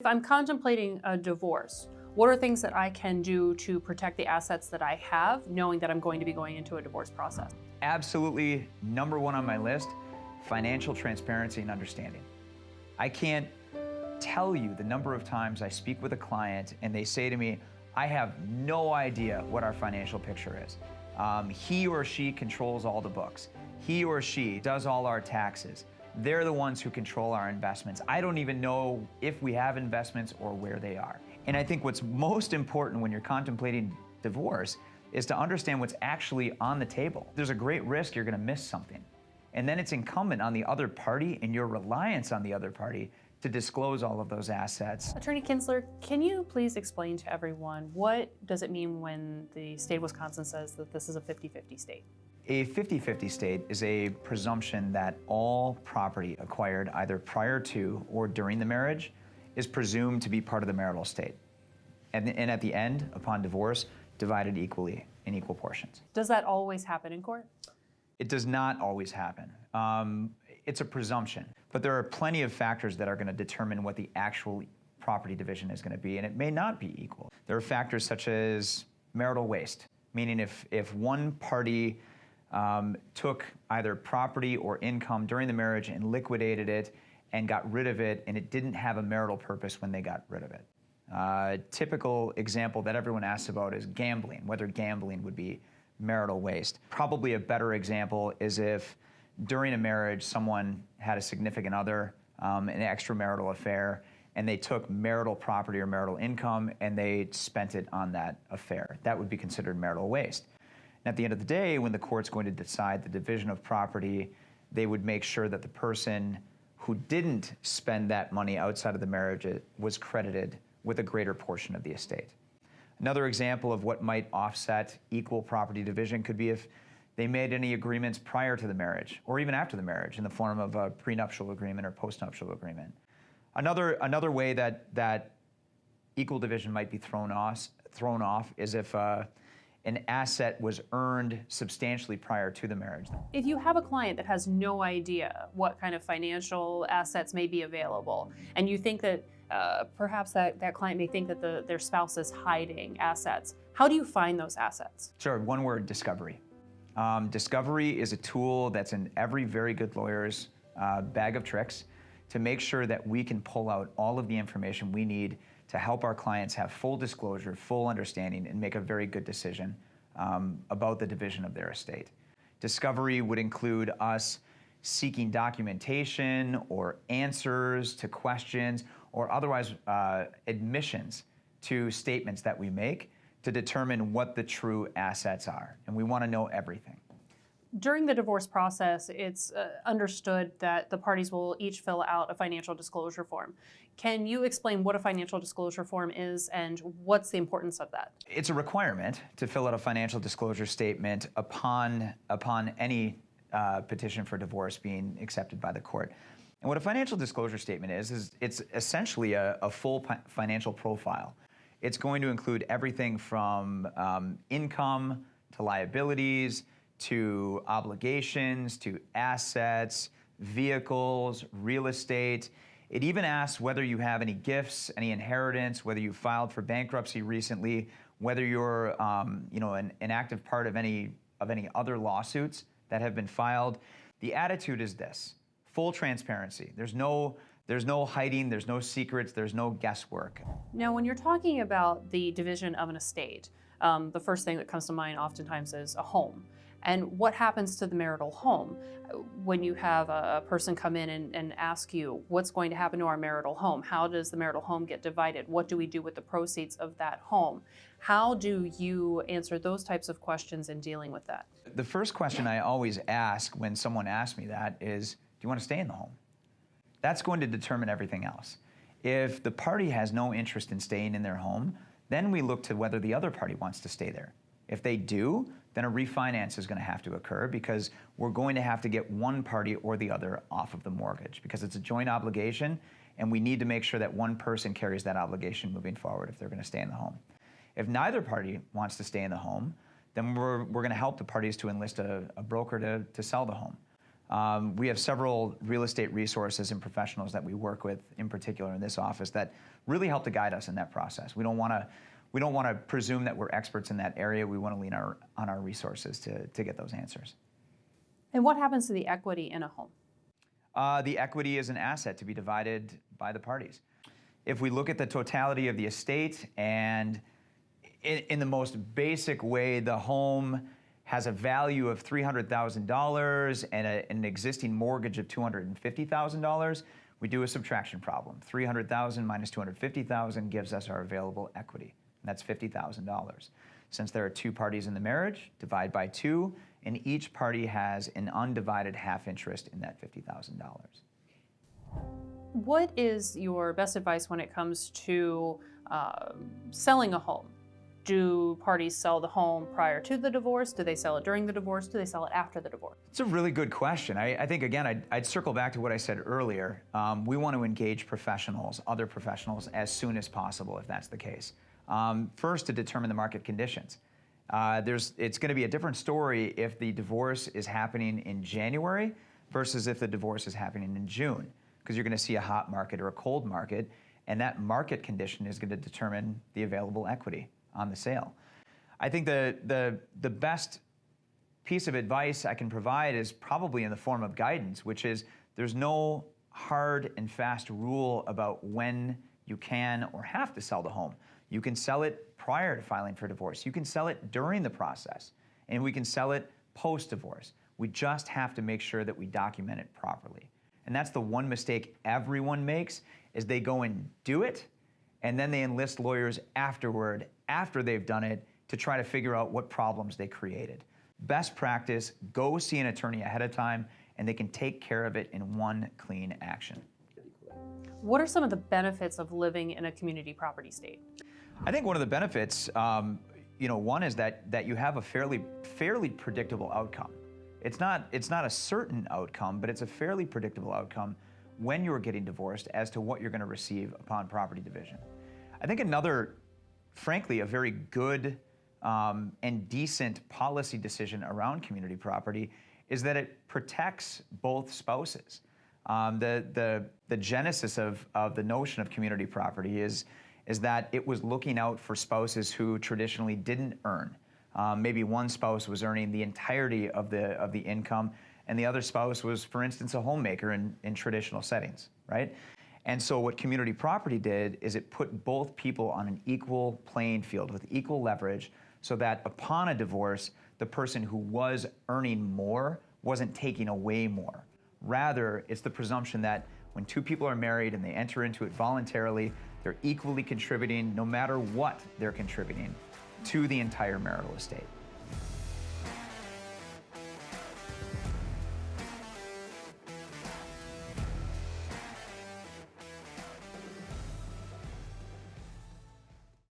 If I'm contemplating a divorce, what are things that I can do to protect the assets that I have, knowing that I'm going to be going into a divorce process? Absolutely, number one on my list, financial transparency and understanding. I can't tell you the number of times I speak with a client and they say to me, I have no idea what our financial picture is. He or she controls all the books. He or she does all our taxes. They're the ones who control our investments. I don't even know if we have investments or where they are. And I think what's most important when you're contemplating divorce is to understand what's actually on the table. There's a great risk you're gonna miss something. And then it's incumbent on the other party and your reliance on the other party to disclose all of those assets. Attorney Kinsler, can you please explain to everyone what does it mean when the state of Wisconsin says that this is a 50-50 state? A 50-50 state is a presumption that all property acquired either prior to or during the marriage is presumed to be part of the marital estate. And at the end, upon divorce, divided equally in equal portions. Does that always happen in court? It does not always happen. It's a presumption, but there are plenty of factors that are going to determine what the actual property division is going to be, and it may not be equal. There are factors such as marital waste, meaning if one party took either property or income during the marriage and liquidated it and got rid of it, and it didn't have a marital purpose when they got rid of it. Typical example that everyone asks about is gambling, whether gambling would be marital waste. Probably a better example is if during a marriage someone had a significant other, an extramarital affair, and they took marital property or marital income and they spent it on that affair. That would be considered marital waste. And at the end of the day, when the court's going to decide the division of property, they would make sure that the person who didn't spend that money outside of the marriage was credited with a greater portion of the estate. Another example of what might offset equal property division could be if they made any agreements prior to the marriage or even after the marriage in the form of a prenuptial agreement or postnuptial agreement. Another way that equal division might be thrown off is if an asset was earned substantially prior to the marriage. If you have a client that has no idea what kind of financial assets may be available, and you think that perhaps that client may think that their spouse is hiding assets, how do you find those assets? Sure, one word, discovery. Discovery is a tool that's in every very good lawyer's bag of tricks to make sure that we can pull out all of the information we need to help our clients have full disclosure, full understanding, and make a very good decision about the division of their estate. Discovery would include us seeking documentation or answers to questions or otherwise admissions to statements that we make to determine what the true assets are. And we want to know everything. During the divorce process, it's understood that the parties will each fill out a financial disclosure form. Can you explain what a financial disclosure form is and what's the importance of that? It's a requirement to fill out a financial disclosure statement upon any petition for divorce being accepted by the court. And what a financial disclosure statement is it's essentially a full financial profile. It's going to include everything from income to liabilities, to obligations, to assets, vehicles, real estate. It even asks whether you have any gifts, any inheritance, whether you filed for bankruptcy recently, whether you're an active part of any other lawsuits that have been filed. The attitude is this: full transparency. There's no hiding, there's no secrets, there's no guesswork. Now, when you're talking about the division of an estate, the first thing that comes to mind oftentimes is a home. And what happens to the marital home when you have a person come in and ask you, what's going to happen to our marital home? How does the marital home get divided? What do we do with the proceeds of that home? How do you answer those types of questions in dealing with that? The first question I always ask when someone asks me that is, do you want to stay in the home? That's going to determine everything else. If the party has no interest in staying in their home, then we look to whether the other party wants to stay there. If they do, then a refinance is going to have to occur because we're going to have to get one party or the other off of the mortgage because it's a joint obligation and we need to make sure that one person carries that obligation moving forward if they're going to stay in the home. If neither party wants to stay in the home, then we're going to help the parties to enlist a broker to sell the home. We have several real estate resources and professionals that we work with, in particular in this office, that really help to guide us in that process. We don't want to presume that we're experts in that area. We want to lean on our resources to get those answers. And what happens to the equity in a home? The equity is an asset to be divided by the parties. If we look at the totality of the estate, and in the most basic way, the home has a value of $300,000 and an existing mortgage of $250,000, we do a subtraction problem. $300,000 minus $250,000 gives us our available equity, and that's $50,000. Since there are two parties in the marriage, divide by two, and each party has an undivided half interest in that $50,000. What is your best advice when it comes to selling a home? Do parties sell the home prior to the divorce? Do they sell it during the divorce? Do they sell it after the divorce? It's a really good question. I think, again, I'd circle back to what I said earlier. We want to engage professionals, other professionals, as soon as possible, if that's the case. First, to determine the market conditions. It's going to be a different story if the divorce is happening in January versus if the divorce is happening in June, because you're going to see a hot market or a cold market, and that market condition is going to determine the available equity on the sale. I think the best piece of advice I can provide is probably in the form of guidance, which is there's no hard and fast rule about when you can or have to sell the home. You can sell it prior to filing for divorce. You can sell it during the process, and we can sell it post-divorce. We just have to make sure that we document it properly. And that's the one mistake everyone makes, is they go and do it, and then they enlist lawyers afterward, after they've done it, to try to figure out what problems they created. Best practice, go see an attorney ahead of time, and they can take care of it in one clean action. What are some of the benefits of living in a community property state? I think one of the benefits, one is that you have a fairly predictable outcome. It's not a certain outcome, but it's a fairly predictable outcome when you're getting divorced as to what you're going to receive upon property division. I think another, frankly, a very good and decent policy decision around community property is that it protects both spouses. The genesis of the notion of community property is that it was looking out for spouses who traditionally didn't earn. Maybe one spouse was earning the entirety of the income, and the other spouse was, for instance, a homemaker in traditional settings, right? And so what community property did is it put both people on an equal playing field with equal leverage, so that upon a divorce, the person who was earning more wasn't taking away more. Rather, it's the presumption that when two people are married and they enter into it voluntarily, they're equally contributing, no matter what they're contributing, to the entire marital estate.